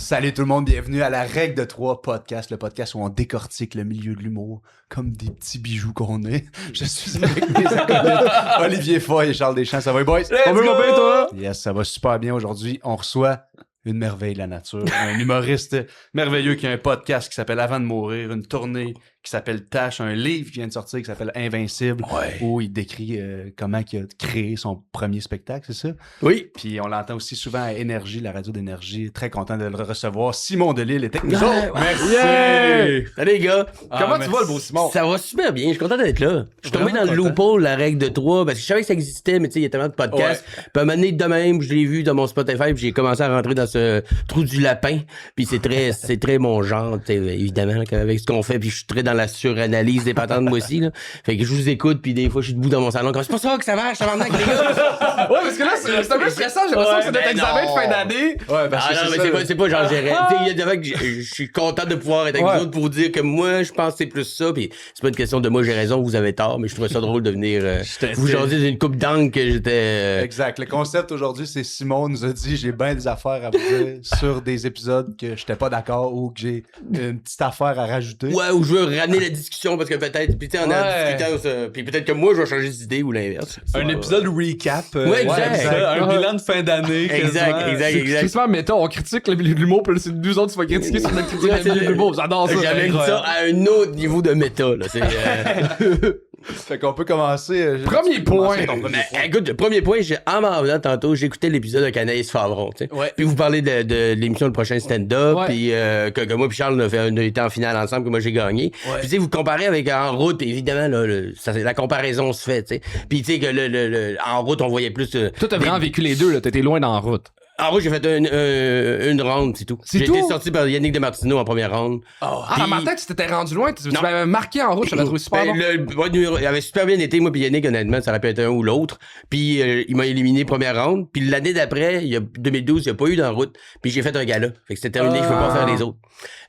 Salut tout le monde, bienvenue à la Règle de 3 podcast, le podcast où on décortique le milieu de l'humour comme des petits bijoux qu'on est. Je suis avec mes acolytes Olivier Foy et Charles Deschamps. Ça va les boys? On veut bien, toi? Yes, ça va super bien aujourd'hui. On reçoit une merveille de la nature, un humoriste merveilleux qui a un podcast qui s'appelle Avant de mourir, une tournée qui s'appelle Tâche, un livre qui vient de sortir qui s'appelle Invincible, où il décrit comment il a créé son premier spectacle, c'est ça? Oui. Puis on l'entend aussi souvent à Énergie, la radio d'Énergie. Très content de le recevoir. Simon Delille était avec nous autres. Merci! Yeah! Salut les gars! Comment tu vas, le beau Simon? Ça va super bien, je suis content d'être là. Je suis tombé dans le loophole, la règle de 3, parce que je savais que ça existait, mais tu sais, il y a tellement de podcasts. Puis à un moment donné, de même, je l'ai vu dans mon Spotify, puis j'ai commencé à rentrer dans ce trou du lapin. Puis c'est très mon genre, évidemment, là, avec ce qu'on fait, puis je suis très dans la suranalyse des patentes, moi aussi, là. Fait que je vous écoute, puis des fois, je suis debout dans mon salon, comme c'est pas ça que ça marche, ça va avec les gars! Ouais, parce que là, c'est un peu stressant, j'ai l'impression que c'est notre examen de fin d'année. Ouais, parce que Ah non, mais c'est pas genre gérer. Il y a des fois que je suis content de pouvoir être avec vous autres pour vous dire que moi, je pense que c'est plus ça. Puis c'est pas une question de moi, j'ai raison, vous avez tort, mais je trouvais ça drôle de venir vous jaser d'une coupe d'angle que j'étais. Exact. Le concept aujourd'hui, c'est Simon nous a dit j'ai bien des affaires à vous dire sur des épisodes que j'étais pas d'accord ou que j'ai une petite affaire à rajouter. Ouais, ou je veux ramener la discussion parce que peut-être, puis tu sais, on a discuté, puis peut-être que moi, je vais changer d'idée ou l'inverse. Un épisode recap. Ouais, exact. Un bilan de fin d'année. Exact. C'est souvent méta, on critique le milieu de l'humour, puis là, c'est nous autres qui va critiquer sur notre critique du milieu de l'humour. J'adore ça. J'amène ça à un autre niveau de méta, là. Fait qu'on peut commencer. Premier point. Écoute, le premier point, en m'en venant tantôt, j'écoutais l'épisode de Anaïs Favron, tu sais. Ouais. Puis vous parlez de l'émission Le Prochain Stand-Up, puis que moi puis Charles on a été en finale ensemble, que moi j'ai gagné. Puis tu sais, vous comparez avec En route, évidemment, là, la comparaison se fait, tu sais. Puis tu sais que En route, on voyait plus... Toi, t'as vraiment vécu les deux, là. T'étais loin d'En route. En route, j'ai fait une ronde, c'est tout. J'ai été sorti par Yannick Demartino en première ronde. Dans ma tête, tu t'étais rendu loin. Tu m'avais marqué En route, je l'avais trouvé super bon. Il avait super bien été, moi puis Yannick, honnêtement, ça aurait pu être un ou l'autre. Puis il m'a éliminé première ronde. Puis l'année d'après, 2012, il n'y a pas eu d'En route. Puis j'ai fait un gala. Fait que c'était terminé, je peux pas faire les autres.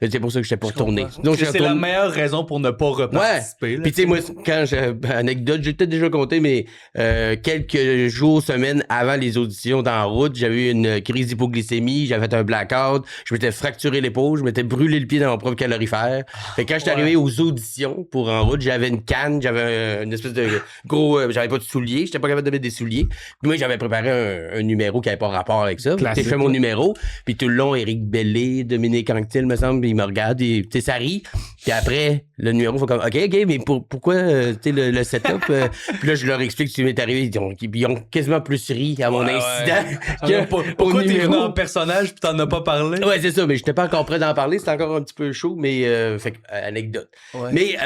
C'est pour ça que j'étais pas retourné. Donc c'est la meilleure raison pour ne pas reparticiper. Puis tu sais, moi, quand anecdote, j'ai peut-être déjà compté, mais quelques jours, semaines avant les auditions d'En route, j'avais eu une crise d'hypoglycémie, j'avais fait un blackout, je m'étais fracturé l'épaule, je m'étais brûlé le pied dans mon propre calorifère. Fait que quand j'étais arrivé aux auditions pour En route, j'avais une canne, j'avais une espèce de gros... j'avais pas de souliers, j'étais pas capable de mettre des souliers. Puis moi, j'avais préparé un numéro qui avait pas rapport avec ça. J'ai fait mon numéro, puis tout le long, Éric Bellé, Dominique Anctil, me semble, il me regarde, tu sais, ça rit. Puis après, le numéro, faut comme, OK, mais pourquoi, tu sais, le setup? Puis là, je leur explique ce qui m'est arrivé. Ils ont quasiment plus ri à mon incident que pourquoi t'es venu en personnage pis t'en as pas parlé? Ouais, c'est ça, mais j'étais pas encore prêt d'en parler, c'était encore un petit peu chaud, mais fait anecdote. Ouais. Mais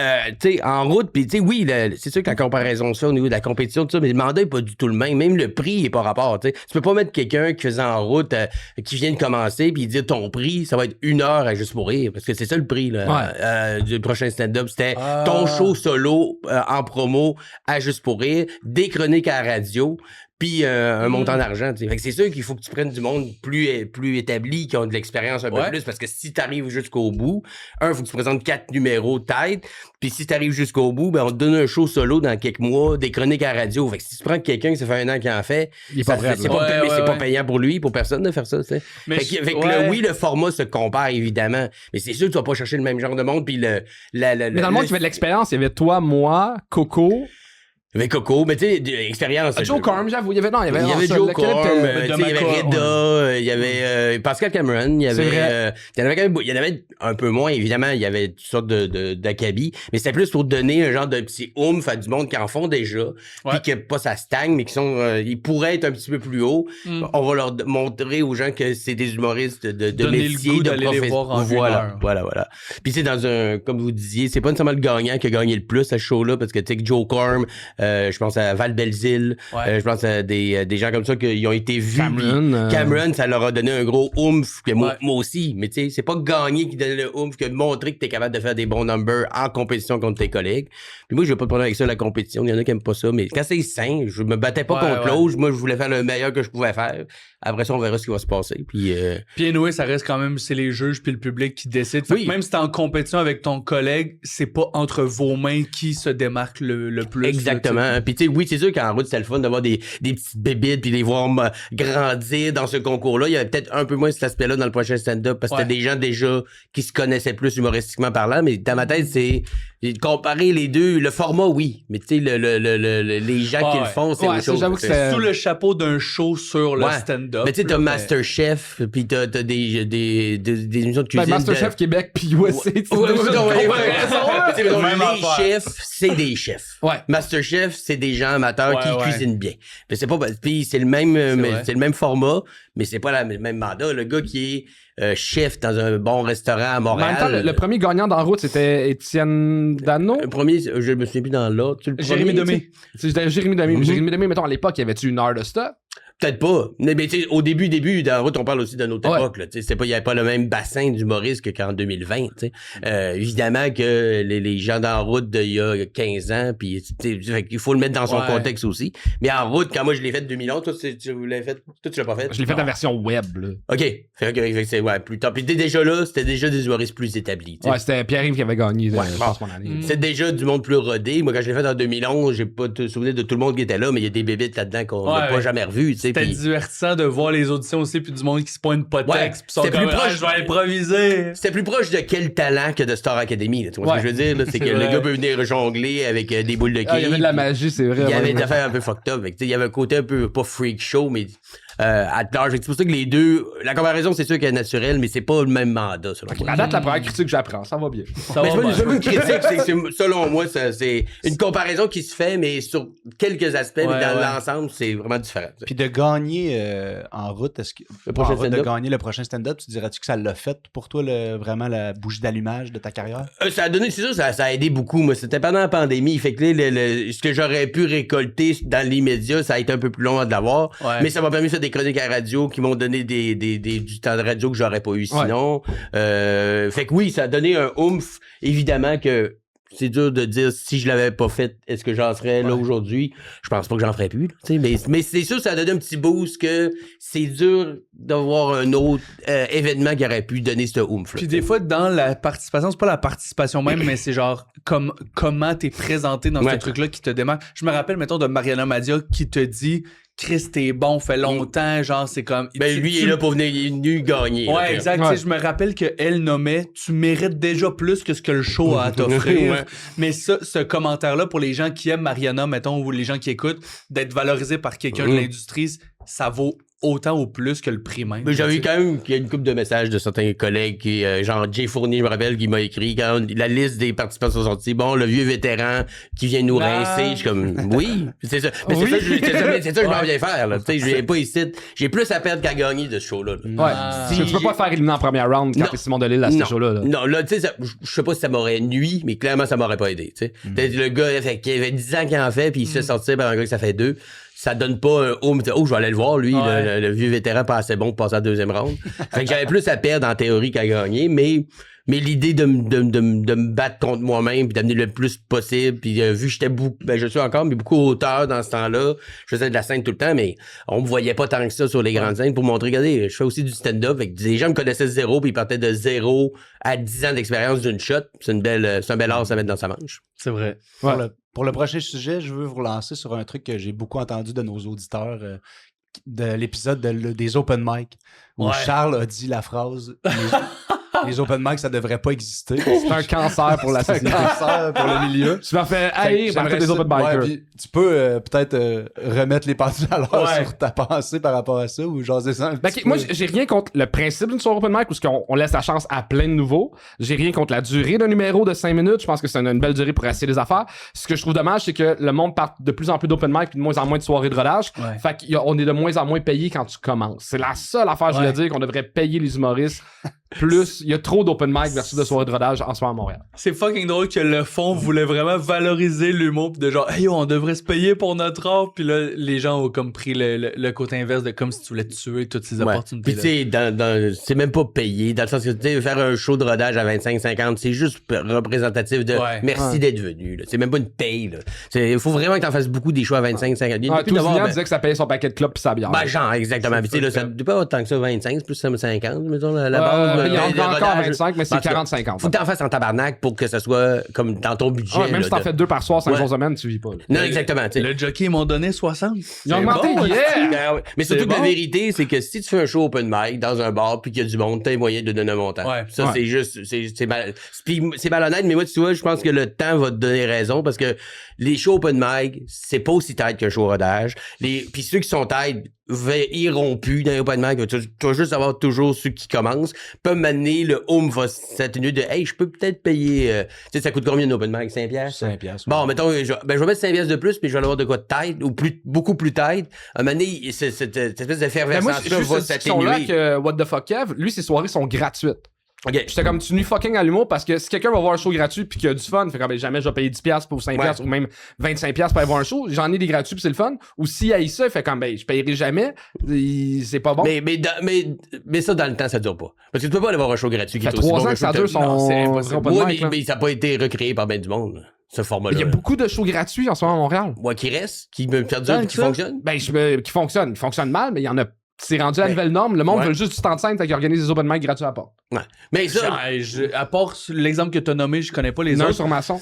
tu sais, En route, puis tu sais, oui, c'est sûr que la comparaison se fait au niveau de la compétition, tout ça, mais le mandat est pas du tout le même le prix est pas rapport, tu sais. Tu peux pas mettre quelqu'un qui faisait En route, qui vient de commencer, puis dire ton prix, ça va être 1 heure à juste mourir, parce que c'est ça le prix là, du prochain stand-up, c'était ton show solo en promo à Juste pour rire, des chroniques à la radio, puis un montant d'argent, tu sais. Fait que c'est sûr qu'il faut que tu prennes du monde plus établi, qui ont de l'expérience un peu plus, parce que si t'arrives jusqu'au bout, faut que tu présentes 4 numéros de tête, puis si t'arrives jusqu'au bout, ben on te donne un show solo dans quelques mois, des chroniques à la radio. Fait que si tu prends quelqu'un qui ça fait 1 an qu'il en fait, c'est pas payant pour lui, pour personne de faire ça, tu sais. Fait que oui, le format se compare évidemment, mais c'est sûr que tu vas pas chercher le même genre de monde, puis mais dans le monde qui fait de l'expérience, il y avait toi, moi, Coco. Il y avait Coco, mais tu sais, expérience. Joe Corm, j'avoue. Il y avait Joe Corm, il y avait Reda, il y avait Pascal Cameron, il y avait il y en avait un peu moins, évidemment, il y avait toutes sortes d'acabis, mais c'était plus pour donner un genre de petit oomph à du monde qui en font déjà, puis que pas ça stagne, mais qui sont ils pourraient être un petit peu plus haut. On va leur montrer aux gens que c'est des humoristes de métier, de profession. Voilà. Puis c'est dans comme vous disiez, c'est pas nécessairement le gagnant qui a gagné le plus à ce show-là, parce que tu sais que Joe Corm, je pense à Val Belzile, je pense à des gens comme ça qui ont été vus. Cameron, ça leur a donné un gros oomph, que moi aussi, mais tu sais, c'est pas gagner qui donne le oomph, que montrer que t'es capable de faire des bons numbers en compétition contre tes collègues. Puis moi, je vais pas te prendre avec ça la compétition, il y en a qui aiment pas ça, mais quand c'est sain, je me battais pas contre l'autre, moi je voulais faire le meilleur que je pouvais faire. Après ça, on verra ce qui va se passer. Puis anyway, ça reste quand même, c'est les juges puis le public qui décide. Fait que même si t'es en compétition avec ton collègue, c'est pas entre vos mains qui se démarque le plus. Exactement. exactement. Puis tu sais, oui, c'est sûr qu'en route, c'était le fun d'avoir des petites bébites puis les voir grandir dans ce concours-là. Il y avait peut-être un peu moins cet aspect-là dans le prochain stand-up parce que c'était des gens déjà qui se connaissaient plus humoristiquement parlant, mais dans ma tête, c'est comparer les deux, le format, oui, mais tu sais, les gens qui le font, c'est autre chose. J'avoue que c'est sous le chapeau d'un show sur le stand-up. Mais tu sais, t'as Masterchef, puis t'as des émissions de cuisine. Masterchef Québec, puis USA. Les chefs, c'est des chefs. Masterchef, c'est des gens amateurs qui cuisinent bien. Mais c'est pas, puis c'est le même format, mais c'est pas le même mandat. Le gars qui est chef dans un bon restaurant à Montréal. En même temps, le premier gagnant d'En route, c'était Étienne Dano. Le premier, je me souviens plus dans l'autre. Jérémy Demé. C'était Jérémy Demé. Jérémy Demé, mettons, à l'époque, y avait-tu une heure de stop? Peut-être pas. Mais tu sais, au début, dans la route, on parle aussi d'une autre époque. Là, il n'y avait pas le même bassin d'humoristes qu'en 2020. Évidemment que les gens dans la route d'il y a 15 ans, puis il faut le mettre dans son contexte aussi. Mais en route, quand moi je l'ai fait en 2011, toi, tu l'as fait? Toi, tu l'as pas fait? Je l'ai fait en version web. Là. OK. C'est plus tard. Puis déjà là, c'était déjà des humoristes plus établis. T'sais. Ouais, c'était Pierre-Yves qui avait gagné. Je pense mon année. C'est déjà du monde plus rodé. Moi, quand je l'ai fait en 2011, j'ai pas de souvenir de tout le monde qui était là, mais il y a des bébites là-dedans qu'on n'a pas jamais revus. C'était divertissant de voir les auditions aussi, puis du monde qui se pointe pas de texte, puis sont comme, plus proche, je vais improviser. C'était plus proche de quel talent que de Star Academy. Là, tu vois ce que je veux dire? Là, c'est que le gars peut venir jongler avec des boules de quilles. Il y avait de la magie, c'est vrai. Il y avait des affaires un peu fucked up. Il y avait un côté un peu, pas freak show, mais à large. C'est pour ça que les deux, la comparaison, c'est sûr qu'elle est naturelle, mais c'est pas le même mandat. À date, la première critique que j'apprends, ça va bien. Mais c'est pas une critique, selon moi, c'est une comparaison qui se fait, mais sur quelques aspects, mais dans l'ensemble, c'est vraiment différent. Puis de gagner en route, de gagner le prochain stand-up, tu dirais-tu que ça l'a fait pour toi, vraiment la bougie d'allumage de ta carrière? Ça a donné, c'est sûr, ça a aidé beaucoup. Moi, c'était pendant la pandémie. Fait que ce que j'aurais pu récolter dans l'immédiat, ça a été un peu plus long à l'avoir. Mais ça m'a permis de faire des chroniques à radio qui m'ont donné du temps de radio que j'aurais pas eu sinon. Fait que oui, ça a donné un oomph. Évidemment que c'est dur de dire si je l'avais pas fait, est-ce que j'en serais là aujourd'hui? Je pense pas que j'en ferais plus. Mais c'est sûr, ça a donné un petit boost que c'est dur d'avoir un autre événement qui aurait pu donner ce oomph. Puis des fois, dans la participation, c'est pas la participation même, mais c'est genre comment t'es présenté dans ce truc-là qui te démarque. Je me rappelle, mettons, de Mariana Madia qui te dit Chris, t'es bon, fait longtemps, genre, c'est comme... Ben, lui, il est là pour venir gagner. Ouais, exact. Je me rappelle qu'elle nommait « Tu mérites déjà plus que ce que le show a à t'offrir. » Mais ça, ce commentaire-là, pour les gens qui aiment Mariana, mettons, ou les gens qui écoutent, d'être valorisé par quelqu'un de l'industrie, ça vaut autant ou plus que le prix même. Mais j'avais eu quand même une couple de messages de certains collègues qui, genre Jay Fournier, je me rappelle, qui m'a écrit quand la liste des participants sont sortis. Bon, le vieux vétéran qui vient nous rincer. Je suis comme, oui, c'est ça. Mais c'est ça que je m'en viens faire, là. Tu sais, je viens pas ici. J'ai plus à perdre qu'à gagner de ce show-là. Tu peux pas faire éliminer en première round quand t'es Simon Delille à ce show-là. Non, là, tu sais, je sais pas si ça m'aurait nuit, mais clairement, ça m'aurait pas aidé, tu sais. Le gars, qui avait 10 ans qu'il en fait, puis il se fait sortir par un gars que ça fait 2. Ça donne pas un je vais aller le voir, lui, le vieux vétéran pas assez bon pour passer à la deuxième round. Fait que j'avais plus à perdre en théorie qu'à gagner, mais l'idée de me battre contre moi-même puis d'amener le plus possible, puis vu que j'étais je suis encore, mais beaucoup auteur dans ce temps-là, je faisais de la scène tout le temps, mais on me voyait pas tant que ça sur les grandes scènes pour montrer, regardez, je fais aussi du stand-up, fait que les gens me connaissaient zéro, puis ils partaient de 0 à 10 ans d'expérience d'une shot. C'est un bel art à mettre dans sa manche. C'est vrai. Pour le prochain sujet, je veux vous relancer sur un truc que j'ai beaucoup entendu de nos auditeurs de l'épisode des open mic où Charles a dit la phrase les open mic, ça devrait pas exister. C'est un cancer pour la société. C'est un cancer pour le milieu. Tu m'as fait j'aimerais des open micers. Tu peux peut-être remettre les pendules à l'heure sur ta pensée par rapport à ça ou jaser ça un petit peu. Moi, j'ai rien contre le principe d'une soirée open mic où on laisse la chance à plein de nouveaux. J'ai rien contre la durée d'un numéro de 5 minutes. Je pense que c'est une belle durée pour essayer les affaires. Ce que je trouve dommage, c'est que le monde part de plus en plus d'open mic et de moins en moins de soirées de rodage. Fait qu'on est de moins en moins payé quand tu commences. C'est la seule affaire, je voulais dire, qu'on devrait payer les humoristes. Plus, il y a trop d'open mic versus de soirées de rodage en ce moment à Montréal. C'est fucking drôle que le fond voulait vraiment valoriser l'humour pis de genre, hey, on devrait se payer pour notre art, puis là, les gens ont comme pris le côté inverse de comme si tu voulais tuer toutes ces opportunités. Puis tu sais, c'est même pas payé, dans le sens que tu sais, faire un show de rodage à 25-50, c'est juste représentatif de merci d'être venu. Là. C'est même pas une paye. Il faut vraiment que t'en fasses beaucoup des shows à 25-50. Tous les gens disaient que ça payait son paquet de clubs pis sa bière. Ben genre, exactement. Puis tu sais, là, ça doit pas autant que ça, 25, c'est plus 50, mettons, la base. Il y en de a encore rodage. 25, mais c'est En tout cas, 40-50. Faut que t'en fasses en tabarnak pour que ça soit comme dans ton budget. Ouais, même là, si t'en fais 2 par soir, 5 Ouais. jours semaine, tu vis pas. Là. Non, exactement. tu sais. Le jockey, ils m'ont donné 60. Ils ont augmenté, bon, yeah! Ben ouais. Mais surtout C'est que la bon. vérité, c'est que si tu fais un show open mic dans un bar puis qu'il y a du monde, t'as moyen de donner un montant. Ouais. Ça, Ouais. c'est juste, c'est malhonnête, mais moi, tu vois, je pense que le temps va te donner raison parce que les shows open mic, c'est pas aussi tight qu'un show rodage. Puis ceux qui sont tight iront plus dans les open mic. Tu vas juste avoir toujours ceux qui commencent. Peut m'amener, le home va s'atténuer de, hey, je peux peut-être payer, tu sais, ça coûte combien un open mic? 5 piastres? 5 piastres. Bon, mettons, je vais mettre 5 piastres de plus, puis je vais avoir de quoi de tête, ou beaucoup plus tête. À un moment donné, cette espèce Mais moi, d'effervescence-là juste va cette discussion-là s'atténuer. que What the fuck Kev, lui, ses soirées sont gratuites. OK. J'étais comme, tu nuis fucking à l'humour parce que si quelqu'un va voir un show gratuit pis qu'il a du fun, fait comme, ben, jamais je vais payer 10$ pour 5$ ou même 25$ pour aller voir un show, j'en ai des gratuits pis c'est le fun. Ou s'il haït ça, il fait comme, ben, je payerai jamais, c'est pas bon. Mais ça, dans le temps, ça dure pas. Parce que tu peux pas aller voir un show gratuit qui Ça fait est aussi 3 bon ans qu'un que ça show dure de- Non, son c'est impossible. open Ouais, mic, là. mais ça n'a pas été recréé par ben du monde, ce format-là. Il y a beaucoup de shows gratuits en ce moment à Montréal. Moi, qui reste, qui me perdure, Tant qui que ça. fonctionne. Ben, qui fonctionnent. Ils fonctionnent mal, mais il y en a. C'est rendu la nouvelle norme. Le monde ouais. veut juste du temps de scène, fait qu'ils organisent des open mic gratuits à la porte. Ouais. Mais ça, À part l'exemple que tu as nommé, je connais pas les Non, autres. sur maçon.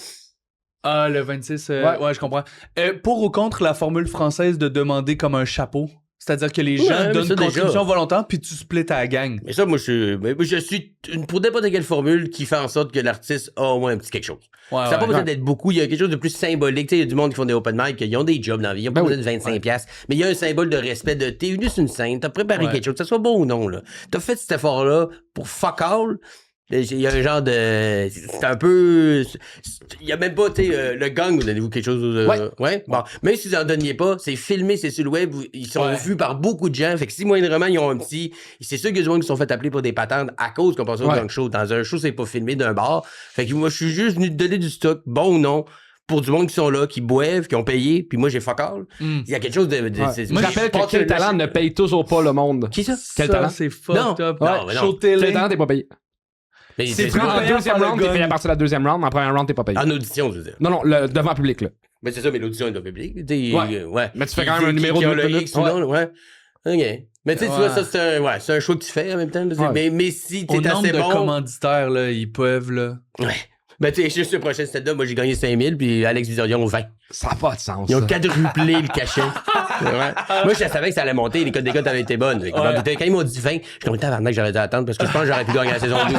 Ah, le 26, Ouais. ouais, je comprends. Pour ou contre la formule française de demander comme un chapeau? C'est-à-dire que les gens mais donnent ça, une contribution déjà. volontaire puis tu splits ta gang. mais ça, moi, je suis pour n'importe quelle formule qui fait en sorte que l'artiste a au moins un petit quelque chose. Ouais, Ça n'a pas ouais. besoin d'être beaucoup. Il y a quelque chose de plus symbolique. Tu sais, il y a du monde qui font des open mic, ils ont des jobs dans la vie. Ils n'ont pas besoin de 25$. piastres. Mais il y a un symbole de respect de t'es venu sur une scène, t'as préparé Ouais. quelque chose, que ça soit beau ou non, là. T'as fait cet effort-là pour fuck all. Il y a un genre de. C'est un peu. Il y a même pas, tu sais, le gang, vous donnez-vous quelque chose. Ouais. Bon. Même si vous en donniez pas, c'est filmé, c'est sur le web, ils sont Ouais. vus par beaucoup de gens. Fait que si moindrement, ils ont un petit. C'est sûr qu'il y a des gens qui se sont fait appeler pour des patentes à cause qu'on passe au Ouais. gang show. Dans un show, c'est pas filmé d'un bar. Fait que moi, je suis juste venu te donner du stock, bon ou non, pour du monde qui sont là, qui boivent, qui ont payé, puis moi, j'ai fuck all. Il y a quelque chose de. Ouais. c'est- Moi, je rappelle que Quel Talent ne paye toujours pas le monde. Qui ça? Quel Ça, talent? c'est fucked Non. up. Non, mais non. Show Quel télé. Talent, t'es pas payé. Mais C'est c'est plus En payant deuxième par le round, t'es payé à gun. partir de la deuxième round. En première round, t'es pas payé. en audition, je veux dire. Non, non, devant le public, là. Mais c'est ça, mais l'audition est de public. Ouais. Mais tu fais quand même un Qui- numéro qui de a le 2 minutes. X ou non, ouais. OK. Mais tu sais, tu vois, ça, c'est un choix que tu fais en même temps. là. Ouais. Mais si Au t'es nombre assez de bon... commanditaires, là, ils peuvent, là. Ouais. Ben, tu sais, juste le prochain stand-up, moi, j'ai gagné 5000, puis Alex Vizorion, 20. Ça n'a pas de sens. Ils ont ça. quadruplé le cachet. Ouais. Moi, je savais que ça allait monter, les codes d'écoute avaient été bonnes. Fait que quand ils m'ont dit 20, je suis comme, tabarnak, j'aurais dû attendre, parce que je pense que j'aurais pu gagner la saison 2.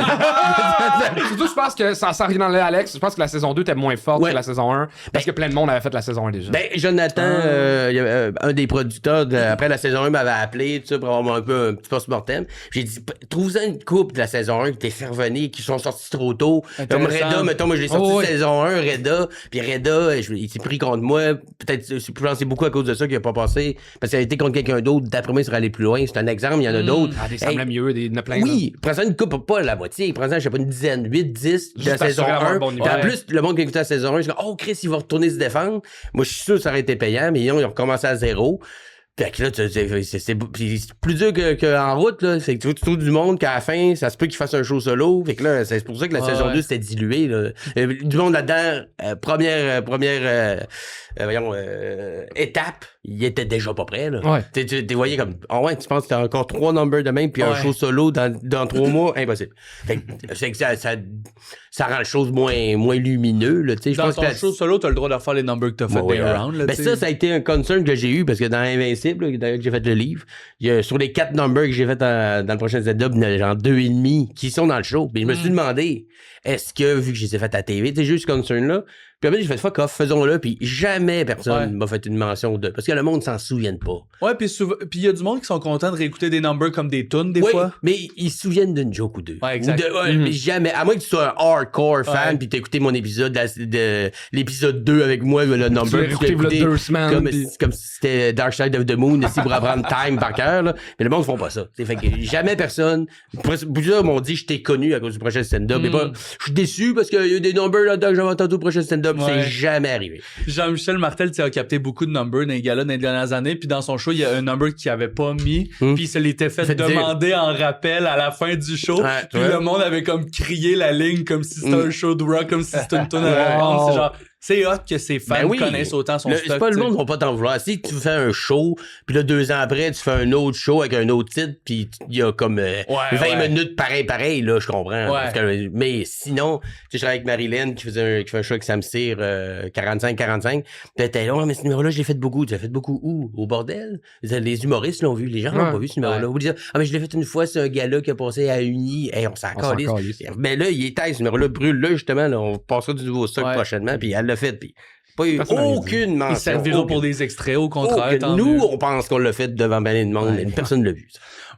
Surtout, je pense que, sans rien enlever à Alex, je pense que la saison 2 était moins forte Ouais. que la saison 1. Parce que plein de monde avait fait la saison 1 déjà. Ben, Jonathan, il y avait, un des producteurs, après la saison 1, m'avait appelé, tu sais, pour avoir un peu un petit post-mortem. J'ai dit, trouve-en une couple de la saison 1 qui t'est fait revenir, qui sont sortis trop tôt. Comme Intéressant. Reda, mettons, moi, je l'ai sorti Oh, ouais. saison 1, Reda, puis Reda, il s'est pris contre moi. Peut-être, je pense que c'est beaucoup à cause de ça qu'il a pas passé, parce qu'il a été contre quelqu'un d'autre. D'après moi, il serait allé plus loin. C'est un exemple, il y en a d'autres. Ah, des Hey, Sam Lemieux, des, il y en a plein. oui, prends-en une coupe, pas la moitié. Prends-en, je sais pas, une dizaine, 8, 10 de Juste la saison assurer d'avoir 1. un bon niveau. Puis en Ouais. plus, le monde qui écoutait la saison 1, je dis, oh, Chris, il va retourner se défendre. Moi, je suis sûr que ça aurait été payant, mais ils ont recommencé à zéro. Fait que là, puis c'est plus dur qu'en route, là. C'est que tu trouves du monde qu'à la fin, ça se peut qu'il fasse un show solo. Fait que là, c'est pour ça que la saison 2 c'était dilué, là. Du monde là-dedans, première étape, il était déjà pas prêt, là. Ouais. Tu voyais comme, ouais, tu penses que t'as encore 3 numbers de même, puis un Ouais. show solo dans 3 mois, impossible. Fait que ça rend les choses moins lumineux, là, tu sais. Je Dans pense ton que show solo, t'as le droit de refaire les numbers que t'as fait Ouais, des rounds, là, ben tu sais. ça a été un concern que j'ai eu parce que dans Invincible, là, d'ailleurs que j'ai fait le livre, il y a, sur les 4 numbers que j'ai fait dans le prochain Z-Dub, il y en a genre 2,5 qui sont dans le show. Mais je me suis demandé, est-ce que, vu que je les ai fait à la TV, tu sais, j'ai eu ce concern-là, puis après j'ai fait fuck off, faisons-le, puis jamais personne m'a fait une mention de. Parce que le monde s'en souvienne pas. Ouais, puis il y a du monde qui sont contents de réécouter des numbers comme des tunes, des Oui, fois. mais ils se souviennent d'une joke ou deux. Ouais, exact. Ou mais jamais. À moins que tu sois un hardcore fan, Ouais. puis t'as écouté mon épisode de l'épisode 2 avec moi, le Tu l'as number. puis écouté t'as v'là écouté 2 semaines. comme si c'était Dark Side of the Moon, ici pour apprendre Time par cœur. Là. Mais le monde ne font pas ça. T'sais, fait que jamais personne. Plusieurs m'ont dit je t'ai connu à cause du prochain stand-up. Mais pas. Je suis déçu parce qu'il y a des numbers là-dedans que j'avais entendu au prochain stand-up. Ouais. C'est jamais arrivé. Jean-Michel Martel a capté beaucoup de numbers dans les galas dans les dernières années, puis dans son show, il y a un number qu'il avait pas mis, puis il se l'était fait Fait dire. demander en rappel à la fin du show, Ouais, puis ouais. le monde avait comme crié la ligne comme si c'était un show de rock, comme si c'était une tune à répondre. C'est genre, C'est hot que ses fans connaissent autant son stock. C'est pas le monde va pas t'en vouloir. Si tu fais un show, puis là, 2 ans après, tu fais un autre show avec un autre titre, puis il y a comme 20 minutes pareil, là, je comprends. Parce que, mais sinon, tu sais, je travaille avec Marilyn qui fait un show avec Sam Cyr, 45-45. Puis t'es là, mais ce numéro-là, je l'ai fait beaucoup. Tu l'as fait beaucoup où? Au bordel? Les humoristes l'ont vu. Les gens l'ont pas vu, ce numéro-là. Ou dire, mais je l'ai fait une fois, c'est un gars-là qui a passé à Uni. Hey, on s'en calisse. Mais là, il est taille, ce numéro-là brûle là, justement. Là, on passera du nouveau stock prochainement, puis elle l'a fait. Puis pas eu aucune mention. Il servira pour des extraits, au contraire. Nous, on pense qu'on l'a fait devant ben de monde, mais personne ne l'a vu.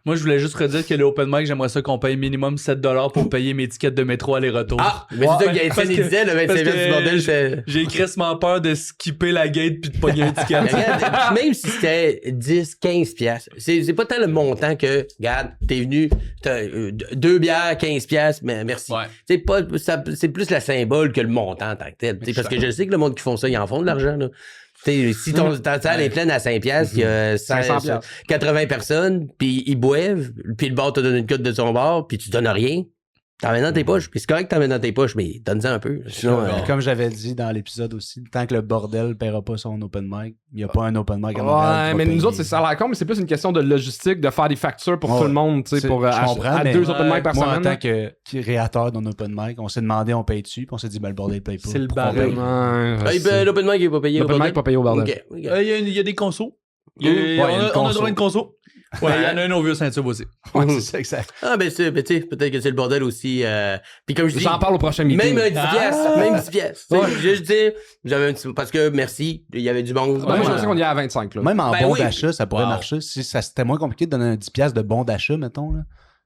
Moi, je voulais juste redire que les open mic, j'aimerais ça qu'on paye minimum 7$ pour payer mes tickets de métro aller-retour. Ah, mais c'est ça que Gaëtan disait, le 25 du bordel, c'est... J'ai crissement peur de skipper la gate puis de pogner un ticket. Regarde, même si c'était 10, 15 piastres, c'est pas tant le montant que, regarde, t'es venu, t'as 2 bières, 15 piastres, mais merci. C'est pas, c'est plus la symbole que le montant en tant que tel. Parce que je sais que le monde qui font ça, ils en font de l'argent, là. T'sais, si ta salle est pleine à 5$, il y a 80 personnes, puis ils boivent, puis le bar te donne une cote de son bar, puis tu donnes rien. T'en mets dans tes poches, puis c'est correct que t'en mets dans tes poches, mais donne-en un peu. Sinon, comme j'avais dit dans l'épisode aussi, tant que le bordel ne paiera pas son open mic, il n'y a pas un open mic à Montréal. Ouais, mais nous autres, c'est ça l'air con, mais c'est plus une question de logistique, de faire des factures pour tout le monde, tu sais, pour à 2 open mic par semaine. Moi, en tant que créateur d'un open mic, on s'est demandé, on paye dessus, puis on s'est dit, ben le bordel paye pas. C'est le barème. L'open mic n'est pas payé. L'open mic n'est pas payé au bordel. Il y a des consos. On a droit à une conso. Ouais, il y en a un au vieux Saint-Tube aussi. Ouais, c'est ça, exact. Ah, ben, tu sais, peut-être que c'est le bordel aussi. Puis comme je dis. J'en parle au prochain meeting. Même 10 piastres. Même 10 piastres. Je dis, j'avais un petit. Parce que merci, il y avait du bon. Moi, je pensais qu'on y est à 25, là. Même en bon d'achat, ça pourrait marcher. Si ça c'était moins compliqué de donner un 10 piastres de bon d'achat, mettons, là.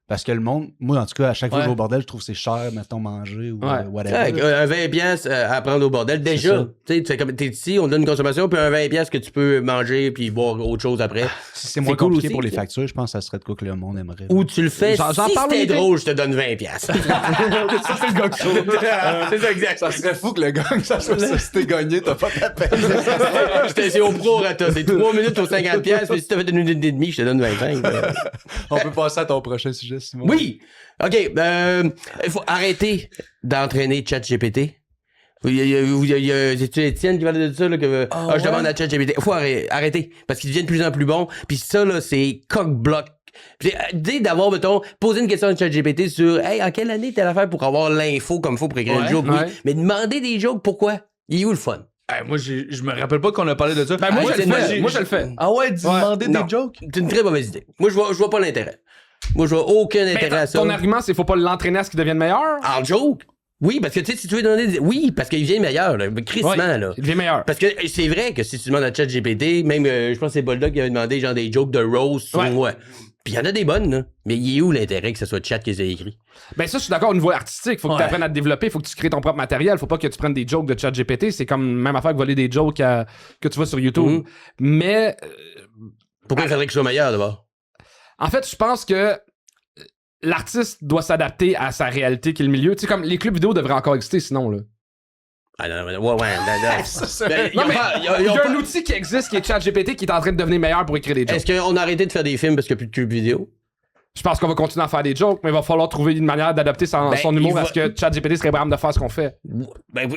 Parce que le monde, moi, en tout cas, à chaque fois que je vais au bordel, je trouve que c'est cher, mettons, manger ou whatever. Un 20$ à prendre au bordel, déjà. Tu sais, comme t'es ici, on donne une consommation, puis un 20$ que tu peux manger puis boire autre chose après. Si c'est moins compliqué pour les factures, je pense que ça serait de quoi que le monde aimerait. Ou tu le fais, si c'était drôle, je te donne 20$. Ça, c'est le gang show. C'est ça, exact. Ça serait fou que le gang, ça soit ça. Si t'es gagné, t'as pas ta paix. C'est au pro-rata. C'est 3 minutes aux 50$, mais si t'as fait une minute et demie, je te donne 25$. On peut passer à ton prochain sujet. Simon. Oui! OK. Il faut arrêter d'entraîner ChatGPT. Il y a Étienne qui parlait de ça, là, que je demande à ChatGPT. Il faut arrêter. Parce qu'il devient de plus en plus bon. Puis ça, là, c'est coq-bloc. Dis d'avoir, mettons, posé une question à ChatGPT sur hey, en quelle année t'es à faire pour avoir l'info comme il faut pour écrire une joke? Oui. Mais demander des jokes, pourquoi? Il est où le fun? Moi, je me rappelle pas qu'on a parlé de ça. Ben, moi, je le fais. Ah ouais, demander des jokes? C'est une très mauvaise idée. Moi, je vois pas l'intérêt. Moi, je vois aucun intérêt à ça. Ton argument, c'est qu'il faut pas l'entraîner à ce qu'il devienne meilleur? En joke? Oui, parce que tu sais, si tu veux donner oui, parce qu'il devient meilleur, là. Crissement, là. Il devient meilleur. Parce que c'est vrai que si tu demandes à ChatGPT, même, je pense que c'est Bulldog qui avait demandé genre des jokes de roast sur moi. Puis il y en a des bonnes, là. Mais il est où l'intérêt que ce soit Chat qui les a écrits? Ben ça, je suis d'accord au niveau artistique. Faut que tu apprennes à te développer, faut que tu crées ton propre matériel. Faut pas que tu prennes des jokes de ChatGPT. C'est comme même affaire que voler des jokes que tu vois sur YouTube. Mais... Pourquoi il faudrait que je sois meilleur, d'abord? En fait, je pense que l'artiste doit s'adapter à sa réalité qui est le milieu. Tu sais, comme les clubs vidéo devraient encore exister sinon, là. Ah non, il y a un outil qui existe qui est ChatGPT qui est en train de devenir meilleur pour écrire des jokes. Est-ce qu'on a arrêté de faire des films parce qu'il n'y a plus de clubs vidéo? Je pense qu'on va continuer à faire des jokes, mais il va falloir trouver une manière d'adapter son humour à ce que ChatGPT serait capable de faire ce qu'on fait.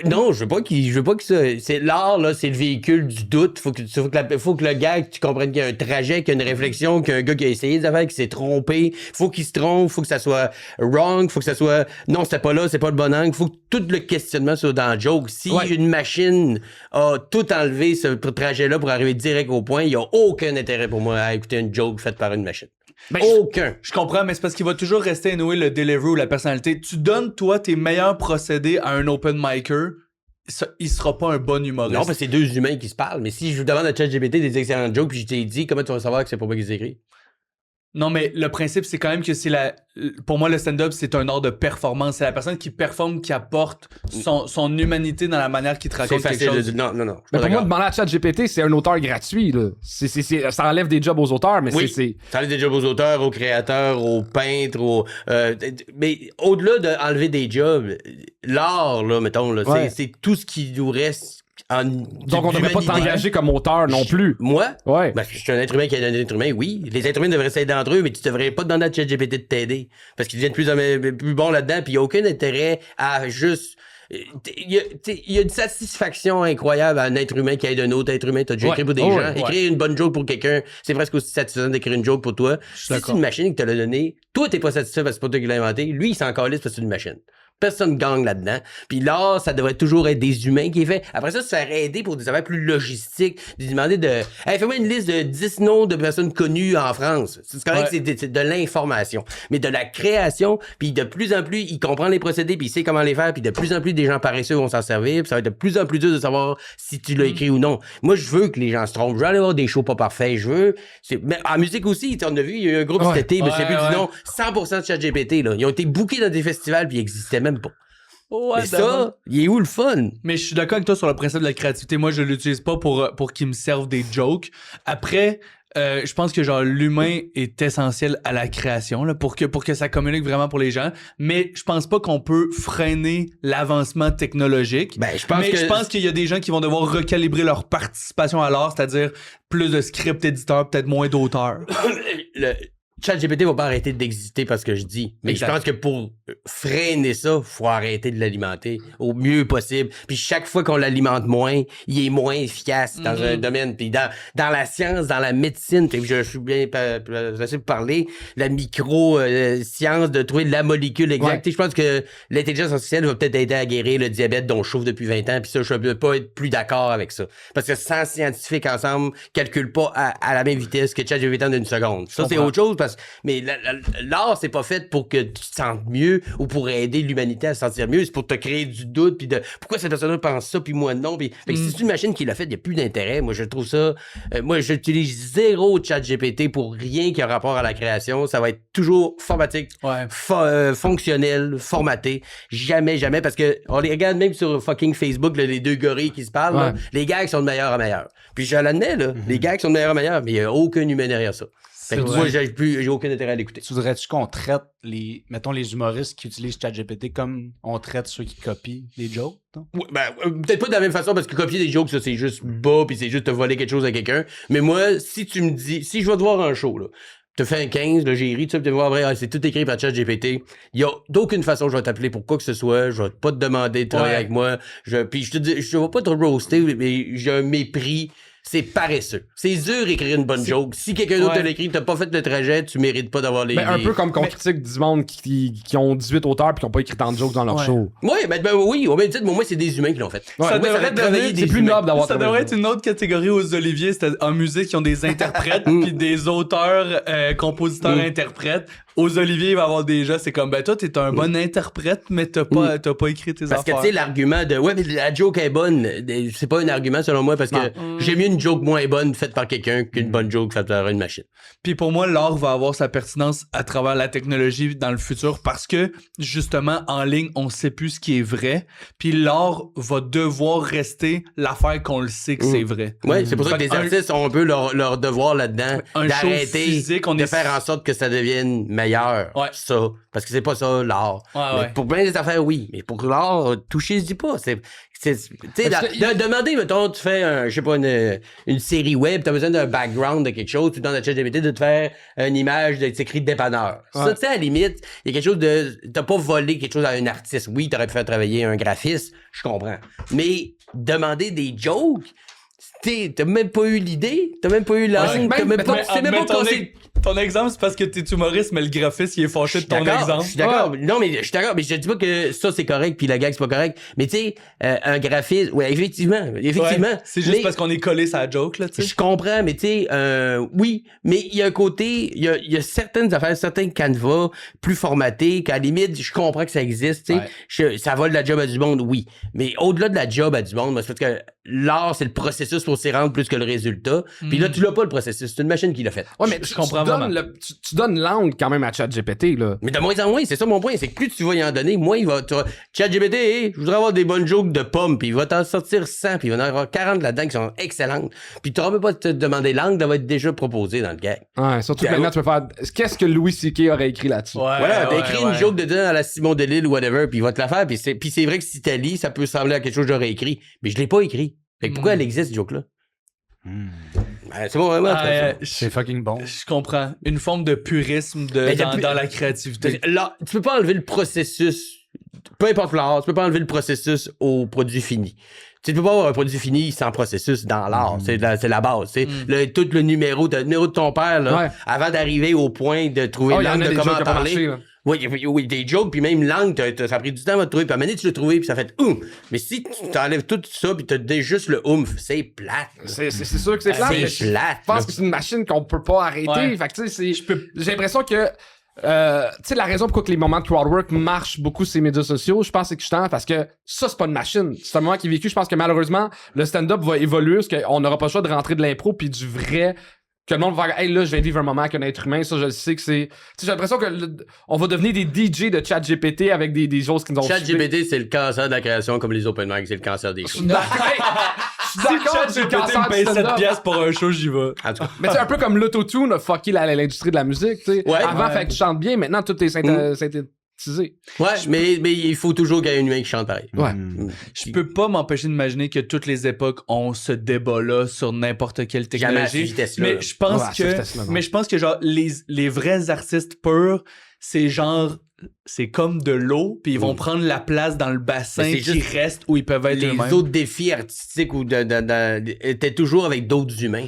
Non, je veux pas que ça. C'est l'art, là, c'est le véhicule du doute. Faut que le gars, tu comprennes qu'il y a un trajet, qu'il y a une réflexion, qu'il y a un gars qui a essayé de faire, qui s'est trompé. Faut qu'il se trompe, faut que ça soit wrong, faut que ça soit non, c'était pas là, c'est pas le bon angle. Faut que tout le questionnement soit dans le joke. Si une machine a tout enlevé ce trajet-là pour arriver direct au point, il y a aucun intérêt pour moi à écouter une joke faite par une machine. Ben, aucun. Je comprends, mais c'est parce qu'il va toujours rester anyway le delivery ou la personnalité. Tu donnes, toi, tes meilleurs procédés à un open micer, il sera pas un bon humoriste. Non, parce que c'est deux humains qui se parlent. Mais si je vous demande à ChatGPT des excellentes jokes puis je t'ai dit, comment tu vas savoir que c'est pas moi qui les écrit? Non, mais le principe, c'est quand même que pour moi, le stand-up, c'est un art de performance. C'est la personne qui performe, qui apporte son humanité dans la manière qu'il te raconte quelque chose. Non. Mais pour moi, demander à ChatGPT, c'est un auteur gratuit, là. Ça enlève des jobs aux auteurs, mais c'est... Ça enlève des jobs aux auteurs, aux créateurs, aux peintres, mais au-delà d'enlever des jobs, l'art, là, mettons, là, c'est tout ce qui nous reste Donc, on devrait pas t'engager comme auteur non plus. Moi? Ouais. Parce que je suis un être humain qui aide un être humain, oui. Les êtres humains devraient s'aider entre eux, mais tu devrais pas demander à ChatGPT de t'aider. Parce qu'ils deviennent plus bons là-dedans, puis il n'y a aucun intérêt à juste... Il y a une satisfaction incroyable à un être humain qui aide un autre être humain. T'as déjà écrit pour des gens. Écrire une bonne joke pour quelqu'un, c'est presque aussi satisfaisant d'écrire une joke pour toi. Si c'est une machine qui te l'a donné, toi, t'es pas satisfait parce que c'est pas toi qui l'as inventé. Lui, il s'en calisse parce que c'est une machine. Personne gagne là-dedans. Puis là, ça devrait toujours être des humains qui est fait. Après ça, se faire aider pour des affaires plus logistiques, de demander de... Hey, fais-moi une liste de 10 noms de personnes connues en France. C'est correct, c'est de l'information. Mais de la création, puis de plus en plus, il comprend les procédés, puis il sait comment les faire, puis de plus en plus, des gens paresseux vont s'en servir, puis ça va être de plus en plus dur de savoir si tu l'as écrit ou non. Moi, je veux que les gens se trompent. Je veux aller voir des shows pas parfaits. Je veux... Mais en musique aussi, on a vu, il y a eu un groupe cet été, mais je sais plus du nom, 100% de ChatGPT, là. Ils ont été bookés dans des festivals, puis ils existaient même pas. Mais ça, il est où le fun? Mais je suis d'accord avec toi sur le principe de la créativité. Moi, je l'utilise pas pour qu'il me serve des jokes. Après, je pense que genre l'humain est essentiel à la création là, pour que ça communique vraiment pour les gens. Mais je pense pas qu'on peut freiner l'avancement technologique. Ben, je pense qu'il y a des gens qui vont devoir recalibrer leur participation à l'art, c'est-à-dire plus de script éditeurs, peut-être moins d'auteurs. ChatGPT va pas arrêter d'exister parce que je dis. Mais je pense que pour freiner ça, faut arrêter de l'alimenter au mieux possible. Puis chaque fois qu'on l'alimente moins, il est moins efficace dans un domaine. Puis dans la science, dans la médecine, puis je suis bien facile de parler, la micro-science de trouver la molécule exacte. Je pense que l'intelligence artificielle va peut-être aider à guérir le diabète dont je souffre depuis 20 ans. Puis ça, je peux pas être plus d'accord avec ça. Parce que 100 scientifiques ensemble calculent pas à la même vitesse que ChatGPT en une seconde. Ça, c'est autre chose mais l'art, c'est pas fait pour que tu te sentes mieux ou pour aider l'humanité à se sentir mieux. C'est pour te créer du doute, puis de pourquoi cette personne-là pense ça, puis moi non. Fait que si c'est une machine qui l'a fait, il n'y a plus d'intérêt. Moi, je trouve ça... moi, j'utilise zéro ChatGPT pour rien qui a rapport à la création. Ça va être toujours formatique, fonctionnel, formaté. Jamais, parce que on les regarde même sur fucking Facebook, là, les deux gorilles qui se parlent. Là, les gags sont de meilleur à meilleur. Puis je l'admets, là, les gags sont de meilleur à meilleur, mais il n'y a aucun humain derrière ça. Fait que moi, j'ai aucun intérêt à l'écouter. Tu voudrais-tu qu'on traite mettons les humoristes qui utilisent ChatGPT comme on traite ceux qui copient les jokes? Oui, peut-être pas de la même façon parce que copier des jokes, ça c'est juste bas puis c'est juste te voler quelque chose à quelqu'un. Mais moi, si tu me dis, si je vais te voir un show, là, te fais un 15, là, j'ai ri, tu vas te voir, vrai, c'est tout écrit par ChatGPT. Il y a d'aucune façon je vais t'appeler pour quoi que ce soit. Je vais pas te demander de travailler avec moi. Puis je te dis, je vais pas te roaster, mais j'ai un mépris. C'est paresseux. C'est dur d'écrire une bonne joke. Si quelqu'un d'autre te l'écrit, t'as pas fait le trajet, tu mérites pas d'avoir les... Un peu comme qu'on critique du monde qui ont 18 auteurs et qui ont pas écrit tant de jokes dans leur show. Oui, oui, au même titre, moi, c'est des humains qui l'ont fait. Ça devrait travailler c'est plus noble d'avoir ça devrait être une autre catégorie aux Oliviers, c'est en musique, qui ont des interprètes puis des auteurs, compositeurs, interprètes. Aux Oliviers, il va y avoir des gens, c'est comme, ben toi, t'es un bon interprète, mais t'as pas écrit tes affaires. Parce que, tu sais, l'argument de, ouais, mais la joke est bonne, c'est pas un argument selon moi, parce que j'aime mieux une joke moins bonne faite par quelqu'un qu'une bonne joke faite par une machine. Puis pour moi, l'art va avoir sa pertinence à travers la technologie dans le futur parce que, justement, en ligne, on sait plus ce qui est vrai. Puis l'art va devoir rester l'affaire qu'on le sait que c'est vrai. Ouais, c'est pour ça que les artistes ont un peu leur devoir là-dedans d'arrêter physique, de faire en sorte que ça devienne meilleur, ça. Parce que c'est pas ça, l'art. Pour plein des affaires, oui. Mais pour l'art, touchez-y pas. Tu sais, demander, mettons, tu fais, je sais pas, une série web, t'as besoin d'un background de quelque chose, tu donnes à ChatGPT de te faire une image de écrit dépanneur. Ça, tu sais, à la limite, il y a quelque chose de... T'as pas volé quelque chose à un artiste. Oui, t'aurais pu faire travailler un graphiste, je comprends. Mais demander des jokes... T'as même pas eu l'idée, t'as même pas eu l'angle, t'as même pas... C'est même pas ton exemple, c'est parce que t'es humoriste, mais le graphiste, il est fâché de ton exemple. Je suis d'accord. Non, mais je suis d'accord. Mais je dis pas que ça, c'est correct, puis la gag, c'est pas correct. Mais tu sais, un graphiste, effectivement. C'est juste parce qu'on est collé sur la joke, là, tu sais. Je comprends, mais tu sais, oui. Mais il y a un côté, il y a certaines affaires, certains canevas plus formatés, qu'à la limite, je comprends que ça existe, tu sais. Ça vole la job à du monde, oui. Mais au-delà de la job à du monde, c'est parce que l'art, c'est le processus pour s'y rendre plus que le résultat. Puis là, tu l'as pas, le processus. C'est une machine qui l'a fait. Ouais, mais je comprends vraiment. Tu donnes l'angle quand même à ChatGPT, là. Mais de moins en moins, c'est ça mon point. C'est que plus tu vas y en donner, moins il va... ChatGPT, je voudrais avoir des bonnes jokes de pommes, puis il va t'en sortir 100, puis il va en avoir 40 là-dedans qui sont excellentes. Puis tu n'auras même pas te demander l'angle, ça va être déjà proposé dans le gag. Ouais, surtout que maintenant, tu peux faire... Qu'est-ce que Louis C.K. aurait écrit là-dessus? Voilà, t'as écrit une joke dedans à la Simon Delille ou whatever, puis il va te la faire, puis c'est vrai que si t'as lu, ça peut sembler à quelque chose que j'aurais écrit. Mais je l'ai pas écrit. Fait que pourquoi elle existe, cette joke-là? C'est bon, vraiment. C'est fucking bon. Je comprends. Une forme de purisme dans la créativité. Là, tu peux pas enlever le processus, peu importe l'art, tu peux pas enlever le processus au produit fini. Tu peux pas avoir un produit fini sans processus dans l'art. C'est la base. Tout le numéro de ton père, là, avant d'arriver au point de trouver l'angle de comment parler. Oui, des jokes, puis même langue, ça a pris du temps à te trouver. Puis à un moment donné, tu l'as trouvé, puis ça fait Mais si tu t'enlèves tout ça, puis t'as juste le c'est plate. C'est sûr que c'est plate. C'est plate. Je pense que c'est une machine qu'on peut pas arrêter. Ouais. Fait que, tu sais, j'ai l'impression que tu sais, la raison pourquoi que les moments de crowdwork marchent beaucoup sur les médias sociaux, je pense que c'est justement parce que ça, c'est pas une machine. C'est un moment qui est vécu. Je pense que malheureusement, le stand-up va évoluer parce qu'on n'aura pas le choix de rentrer de l'impro puis du vrai. Que le monde va dire, hey, là, je viens de vivre un moment avec un être humain. Ça, je sais que c'est. Tu sais, j'ai l'impression que on va devenir des DJ de ChatGPT avec des choses qui nous ont. ChatGPT, c'est le cancer de la création comme les open mic, c'est le cancer des choses. Je suis d'accord, Si ChatGPT me paye 7$ pour un show, j'y vais. En tout cas. Mais c'est un peu comme l'autotune a fucké l'industrie de la musique, tu sais. Ouais. Avant, fait que tu chantes bien, maintenant, tout est synthétisé. Ouais, mais il faut toujours qu'il y ait un humain qui chante pareil. Ouais. Je peux pas m'empêcher d'imaginer que toutes les époques ont ce débat-là sur n'importe quelle Jamais à cette technologie. vitesse-là. Mais je pense que genre les vrais artistes purs, c'est genre c'est comme de l'eau, puis ils vont prendre la place dans le bassin Mais c'est qui juste reste où ils peuvent être Les eux-mêmes. autres défis artistiques ou étaient toujours avec d'autres humains.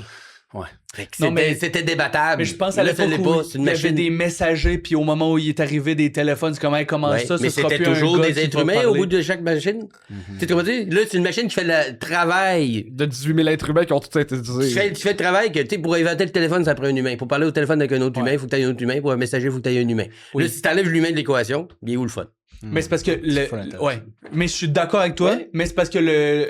Ouais. Fait que Non, mais- c'était débattable. Mais je pense à Là, ça l'époque l'est où pas. C'est il une y avait machine. des messagers, puis au moment où il est arrivé des téléphones, c'est comment comment Ouais, ça mais sera c'était plus toujours un gars des qui êtres va humains parler. au bout de chaque machine. Tu sais comment dire? Là, c'est une machine qui fait le travail. De 18 000 êtres humains qui ont tout Tu synthétisé. fais le travail que, tu sais, pour inventer le téléphone, ça prend un humain. Pour parler au téléphone avec un autre humain, il faut que tu aies un autre humain. Pour un messager, il faut que tu aies un humain. Là, si tu enlèves l'humain de l'équation, il est où le fun? Mais c'est parce que full intéressant. ouais. Mais je suis d'accord avec toi, Ouais. mais c'est parce que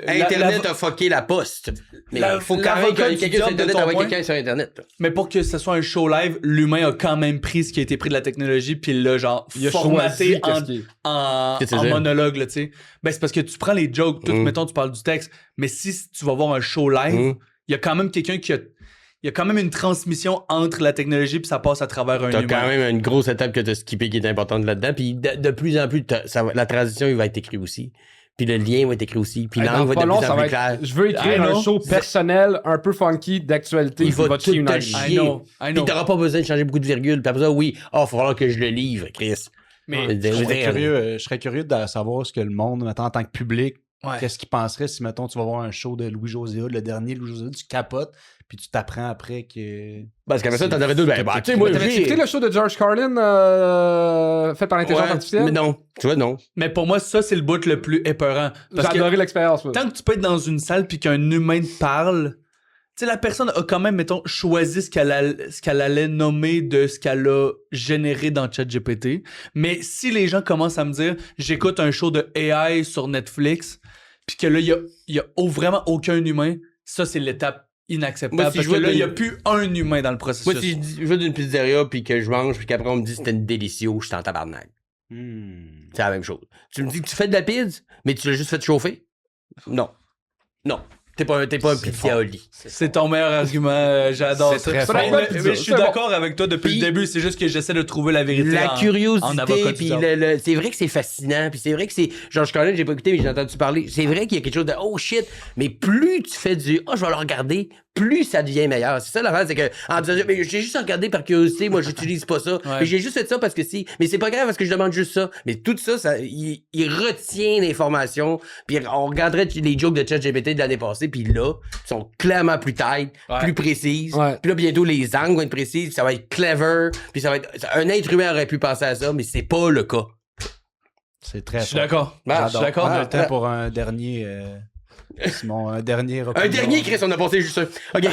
Internet a fucké la poste. Mais il faut quand même l'avocat que du quelqu'un sur diable de Internet ton envoie point. quelqu'un sur Internet. mais pour que ce soit un show live, l'humain a quand même pris ce qui a été pris de la technologie, puis là, genre, Il a formaté choisi qu'est-ce qui est. en Qu'est-ce que c'est? monologue, là, tu sais. Ben, c'est parce que tu prends les jokes, tout, mettons, tu parles du texte, mais si tu vas voir un show live, il y a quand même quelqu'un qui a. Il y a quand même une transmission entre la technologie, puis ça passe à travers un T'as humain. quand même une grosse étape que t'as skippée qui est importante là-dedans. Puis de plus en plus, la transition, il va être écrit aussi. Puis le lien va être écrit aussi. Puis Hey, l'angle va dans être de pas plus long, en ça plus va clair. être- Je veux écrire I know. un show personnel, un peu funky, d'actualité. Il qui va va tout chier une te heure. chier. I know. Puis t'auras pas besoin de changer beaucoup de virgules. Puis après ça, oui, il va falloir que je le livre, Chris. Mais Je serais curieux de savoir ce que le monde, mettons, en tant que public, ouais. qu'est-ce qu'il penserait si, mettons, tu vas voir un show de Louis-José Hood, le dernier Louis-José Hood, tu capotes, puis tu t'apprends après que... Parce qu'après ça, t'en aurais deux. Ben, tu sais, moi, T'avais j'ai... écouté le show de George Carlin fait par l'intelligence Ouais, artificielle? mais non. Tu vois, non. Mais pour moi, ça, c'est le bout le plus épeurant. J'ai Parce que adoré l'expérience. moi. tant que tu peux être dans une salle puis qu'un humain te parle, tu sais, la personne a quand même, mettons, choisi ce qu'elle allait nommer de ce qu'elle a généré dans ChatGPT. Mais si les gens commencent à me dire, j'écoute un show de AI sur Netflix, puis que là, il y a vraiment aucun humain, ça, c'est l'étape inacceptable. Moi, si parce je que veux là, il n'y a d'une- plus un humain dans le processus. Moi, si je vais d'une pizzeria puis que je mange puis qu'après on me dit c'était une délicieux, je suis en tabarnak. C'est la même chose. Tu me dis que tu fais de la pizza, mais tu l'as juste fait chauffer? Non. Non. T'es pas un pizzaoli. C'est ton meilleur argument, j'adore C'est ça. très fort. Mais je suis C'est d'accord avec toi depuis Puis- le début, c'est juste que j'essaie de trouver la vérité La en curiosité, avocat du puis diable. c'est vrai que c'est fascinant, puis c'est vrai que c'est... George Carlin, j'ai pas écouté, mais j'ai entendu parler. C'est vrai qu'il y a quelque chose de « oh shit », mais plus tu fais du « oh, je vais le regarder », plus ça devient meilleur. C'est ça l'affaire, c'est que en disant « mais j'ai juste regardé par curiosité, moi j'utilise pas ça, mais j'ai juste fait ça parce que si, mais c'est pas grave parce que je demande juste ça ». Mais tout ça, il retient l'information, puis on regarderait les jokes de ChatGPT de l'année passée, puis là, ils sont clairement plus tight, plus précises. Ouais. Puis là, bientôt, les angles vont être précis, ça va être clever, puis ça va être... Un être humain aurait pu penser à ça, mais c'est pas le cas. C'est très Je suis fort. d'accord. Ah, Je suis d'accord. On a le temps pour un dernier... Simon, un dernier... Un dernier, Chris, on a passé juste un. OK.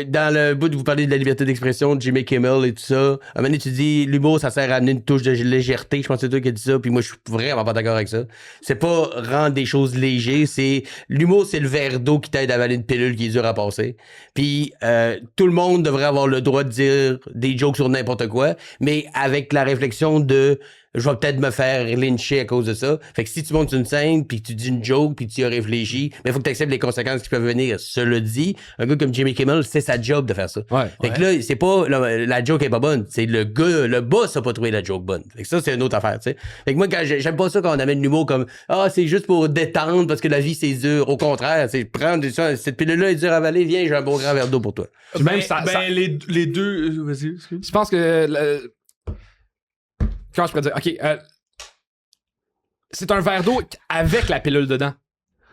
Dans le bout où vous parlez de la liberté d'expression, de Jimmy Kimmel et tout ça, à un moment donné, tu dis l'humour, ça sert à amener une touche de légèreté. Je pense que c'est toi qui as dit ça, puis moi, je suis vraiment pas d'accord avec ça. C'est pas rendre des choses légères, c'est... L'humour, c'est le verre d'eau qui t'aide à avaler une pilule qui est dure à passer. Puis tout le monde devrait avoir le droit de dire des jokes sur n'importe quoi, mais avec la réflexion de... je vais peut-être me faire lyncher à cause de ça. Fait que si tu montes une scène scène, puis tu dis une joke, puis tu y as réfléchi, mais il faut que tu acceptes les conséquences qui peuvent venir. Cela dit, un gars comme Jimmy Kimmel, c'est sa job de faire ça. Fait que là, c'est pas la joke est pas bonne, c'est le gars, le boss a pas trouvé la joke bonne. Fait que ça, c'est une autre affaire, tu sais. Fait que moi, j'aime pas ça quand on amène l'humour comme c'est juste pour détendre parce que la vie c'est dur. Au contraire, c'est prendre ça, cette pilule-là est dure à avaler, viens, j'ai un bon grand verre d'eau pour toi. Même les deux. Vas-y, excuse. Je pense que. Comment je pourrais dire? OK. C'est un verre d'eau avec la pilule dedans.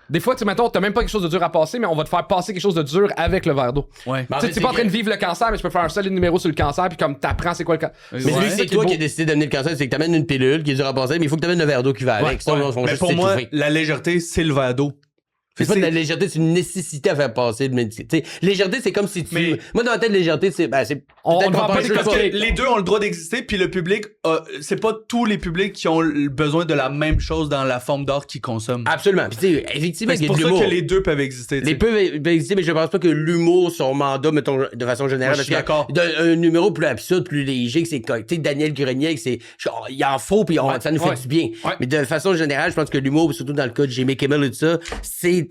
Des fois, tu sais, mettons, t'as même pas quelque chose de dur à passer, mais on va te faire passer quelque chose de dur avec le verre d'eau. Ouais. Tu sais, t'es pas en train de vivre le cancer, mais tu peux faire un solide numéro sur le cancer, puis comme t'apprends c'est quoi le cancer. Mais lui, c'est toi qui as décidé d'amener le cancer, c'est que t'amènes une pilule qui est dure à passer, mais il faut que t'amènes le verre d'eau qui va avec. Mais pour moi, la légèreté, c'est le verre d'eau. C'est pas de la légèreté, c'est une nécessité à faire passer de médicament. Légèreté, c'est comme si tu. Mais moi, dans ma tête, légèreté, c'est. On va pas parce que les deux ont le droit d'exister, puis le public, c'est pas tous les publics qui ont besoin de la même chose dans la forme d'art qu'ils consomment. Absolument. Puis, tu sais, effectivement, c'est pour ça que les deux peuvent exister. Les peuvent exister, mais je pense pas que l'humour, son mandat, mettons, de façon générale. Moi, je suis d'accord. Un numéro plus absurde, plus léger, que c'est. Tu sais, Daniel Grenier, il en faut, puis ça nous fait du bien. Mais de façon générale, je pense que l'humour, surtout dans le cas de Jimmy Kimmel et tout ça,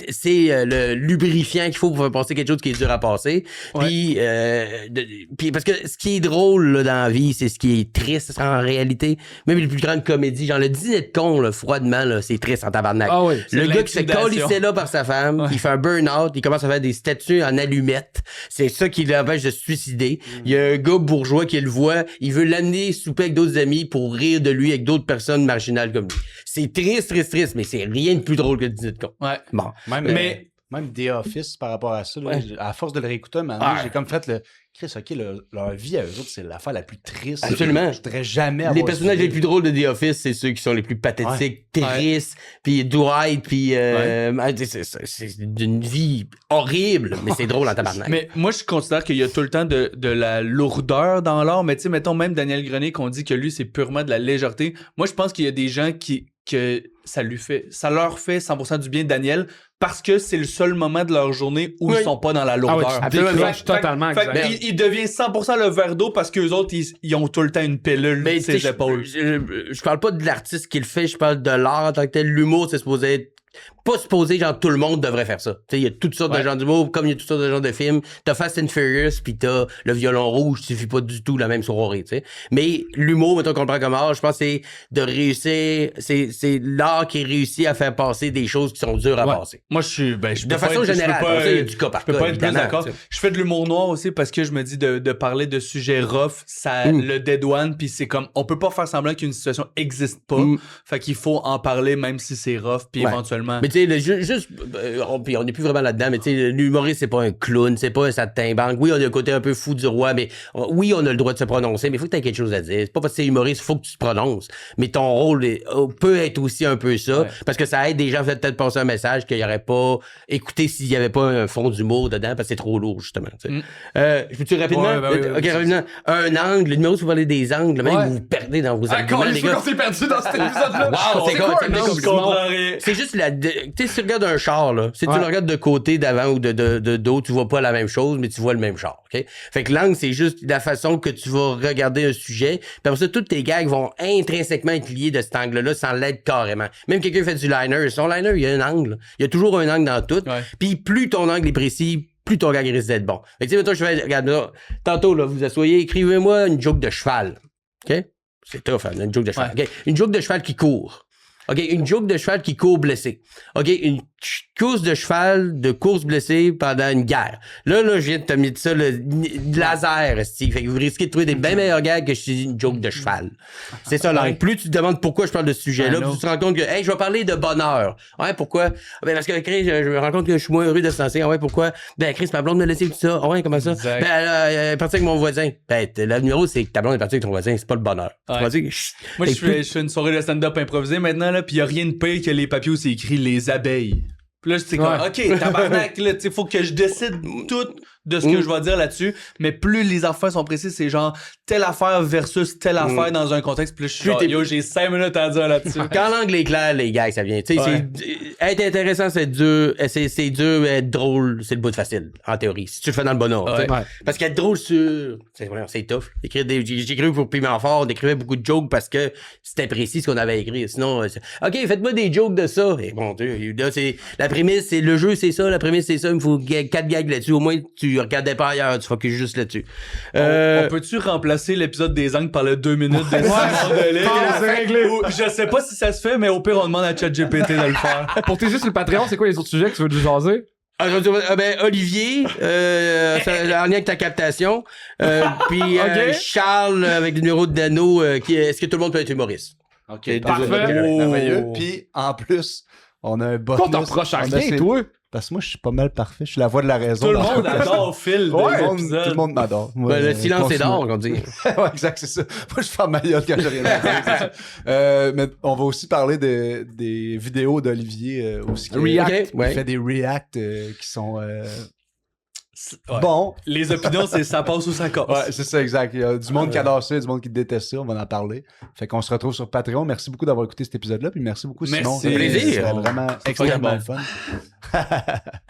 c'est le lubrifiant qu'il faut pour faire passer quelque chose qui est dur à passer. Puis, parce que ce qui est drôle là, dans la vie, c'est ce qui est triste en réalité. Même les plus grandes comédies, genre le dîner de con, là, froidement, là, c'est triste en tabarnak. Le gars qui se calissait là par sa femme, il fait un burn-out, il commence à faire des statues en allumettes. C'est ça qui l'empêche de se suicider. Il y a un gars bourgeois qui le voit, il veut l'amener souper avec d'autres amis pour rire de lui avec d'autres personnes marginales comme lui. C'est triste, mais c'est rien de plus drôle que le dîner de con. Ouais. Bon. Même The Office par rapport à ça, là, à force de le réécouter, j'ai comme fait le. Chris, OK, leur vie à eux autres, c'est l'affaire la plus triste. Absolument. Je voudrais jamais avoir. Les personnages les plus drôles de The Office, c'est ceux qui sont les plus pathétiques, tristes, puis Dwight, puis c'est d'une vie horrible, mais c'est drôle en tabarnak. Mais moi, je considère qu'il y a tout le temps de la lourdeur dans l'art, mais tu sais, mettons même Daniel Grenier qu'on dit que lui, c'est purement de la légèreté. Moi, je pense qu'il y a des gens que ça leur fait 100% du bien, Daniel, parce que c'est le seul moment de leur journée où ils sont pas dans la lourdeur. Je suis totalement exact. Il devient 100% le verre d'eau parce qu'eux autres, ils ont tout le temps une pilule sur ses épaules. Je parle pas de l'artiste qui le fait, je parle de l'art en tant que tel. L'humour, c'est supposé être pas supposé, genre, tout le monde devrait faire ça. Tu sais, il y a toutes sortes de genres d'humour, comme il y a toutes sortes de genres de films. T'as Fast and Furious, pis t'as Le Violon Rouge, tu suffis pas du tout la même soirée, tu sais. Mais l'humour, mettons qu'on le prend comme art, je pense que c'est de réussir, c'est l'art qui réussit à faire passer des choses qui sont dures à passer. Moi, de façon générale, il y a du cas par cas. Je peux pas être plus d'accord. Je fais de l'humour noir aussi parce que je me dis de parler de sujets rough, ça le dédouane, puis c'est comme, on peut pas faire semblant qu'une situation existe pas. Fait qu'il faut en parler même si c'est rough, puis éventuellement. Mais tu sais, juste, on n'est plus vraiment là-dedans, mais tu sais, l'humoriste, c'est pas un clown, c'est pas un saltimbanque. Oui, on a un côté un peu fou du roi, mais oui, on a le droit de se prononcer, mais il faut que tu aies quelque chose à dire. C'est pas parce que c'est humoriste, il faut que tu te prononces. Mais ton rôle peut être aussi un peu ça, parce que ça aide des gens à peut-être passer un message qu'ils n'auraient pas écouté s'il y avait pas un fond d'humour dedans, parce que c'est trop lourd, justement. Je peux-tu rapidement? Ok, rapidement. Un angle, le numéro, si vous parlez des angles, même vous vous perdez dans vos arguments, les gars. On s'est perdu dans cet épisode-là. Wow, c'est quoi? C'est juste tu sais, si tu regardes un char, là, si tu le regardes de côté, d'avant ou de dos, tu vois pas la même chose, mais tu vois le même char, OK? Fait que l'angle, c'est juste la façon que tu vas regarder un sujet. Puis après ça, tous tes gags vont intrinsèquement être liés de cet angle-là sans l'être carrément. Même quelqu'un fait du liner, son liner, il y a un angle. Il y a toujours un angle dans tout. Puis plus ton angle est précis, plus ton gag risque d'être bon. Fait que tu sais, mettons, regarde, tantôt, là, vous asseyez, écrivez-moi une joke de cheval. OK? C'est tough, hein, une joke de cheval. OK? Une joke de cheval qui court. OK, une joke de cheval qui court blessé. OK, une course de cheval de course blessée pendant une guerre. Là, je viens de te mettre ça, le laser, Steve. Fait que vous risquez de trouver des bien meilleurs gags que je dis une joke de cheval. C'est ça, là. Plus tu te demandes pourquoi je parle de ce sujet-là, plus tu te rends compte que, hey, je vais parler de bonheur. Ouais, pourquoi? Ben, parce que, Chris, je me rends compte que je suis moins heureux de se lancer. Ah ouais, pourquoi? Ben, Chris, ma blonde me laissé tout ça. Ah ouais, comment ça? Exact. Ben, elle est partie avec mon voisin. Ben, le numéro, c'est que ta blonde est partie avec ton voisin. C'est pas le bonheur. Ouais. Moi, je fais une soirée de stand-up improvisée maintenant, là, pis y a rien de pire que les papiers où c'est écrit les abeilles. Puis là, c'est comme, OK, tabarnak, là, tu sais, faut que je décide tout de ce que je vais dire là-dessus, mais plus les affaires sont précises, c'est genre telle affaire versus telle affaire dans un contexte, plus je suis genre, yo, j'ai 5 minutes à dire là-dessus. Quand l'angle est clair, les gars, ça vient. Tu sais, être intéressant, c'est dur. C'est dur, être drôle, c'est le bout de facile, en théorie. Si tu le fais dans le bon ordre. Ouais. Parce qu'être drôle c'est tough. J'ai écrit pour Piment Fort, on écrivait beaucoup de jokes parce que c'était précis ce qu'on avait écrit. Sinon, OK, faites-moi des jokes de ça. Et bon, là, la prémisse, c'est le jeu, c'est ça. La prémisse, c'est ça. Il me faut 4 gags là-dessus. Au moins, tu regardais pas ailleurs. Tu focuses juste là-dessus. On peut-tu remplacer l'épisode des angles par le 2 minutes de c'est réglé. Je sais pas si ça se fait, mais au pire, on demande à ChatGPT de le faire. Pour t'aider sur le Patreon, c'est quoi les autres sujets que tu veux nous jaser? Olivier, en lien avec ta captation. Puis Charles, avec le numéro de Dano, est-ce que tout le monde peut être humoriste? OK, parfait. Merveilleux. Puis, en plus, on a un bonus. Qu'on t'en reproche à rien, toi? Parce que moi, je suis pas mal parfait. Je suis la voix de la raison. Tout le monde adore Phil. Tout le monde m'adore. Moi, le silence est d'or, on dit. Ouais, exact, c'est ça. Moi, je ferme ma gueule quand j'ai rien à dire. C'est ça. Mais on va aussi parler des vidéos d'Olivier aussi. React. Il fait des reacts qui sont bon. Les opinions, c'est ça passe ou ça casse. Ouais, c'est ça, exact. Il y a du monde qui adore ça, du monde qui déteste ça. On va en parler. Fait qu'on se retrouve sur Patreon. Merci beaucoup d'avoir écouté cet épisode-là. Puis merci beaucoup, Simon. Merci. Plaisir. C'était vraiment extrêmement le fun.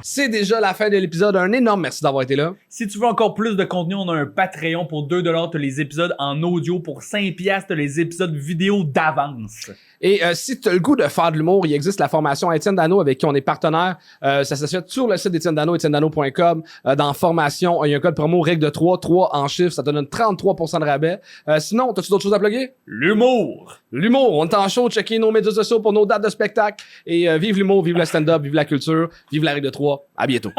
C'est déjà la fin de l'épisode. Un énorme merci d'avoir été là. Si tu veux encore plus de contenu, on a un Patreon pour 2$, t'as les épisodes en audio. Pour 5$, t'as les épisodes vidéo d'avance. Et si tu as le goût de faire de l'humour, il existe la formation Étienne Dano avec qui on est partenaire. Ça se fait sur le site d'Étienne Dano, etiennedano.com. Dans formation, il y a un code promo règle de 3 en chiffres, ça te donne 33% de rabais. Sinon, t'as-tu d'autres choses à plugger? L'humour! L'humour, on est en show, checkez nos médias sociaux pour nos dates de spectacle. Et vive l'humour, vive le stand-up, vive la culture, vive la règle de 3. À bientôt.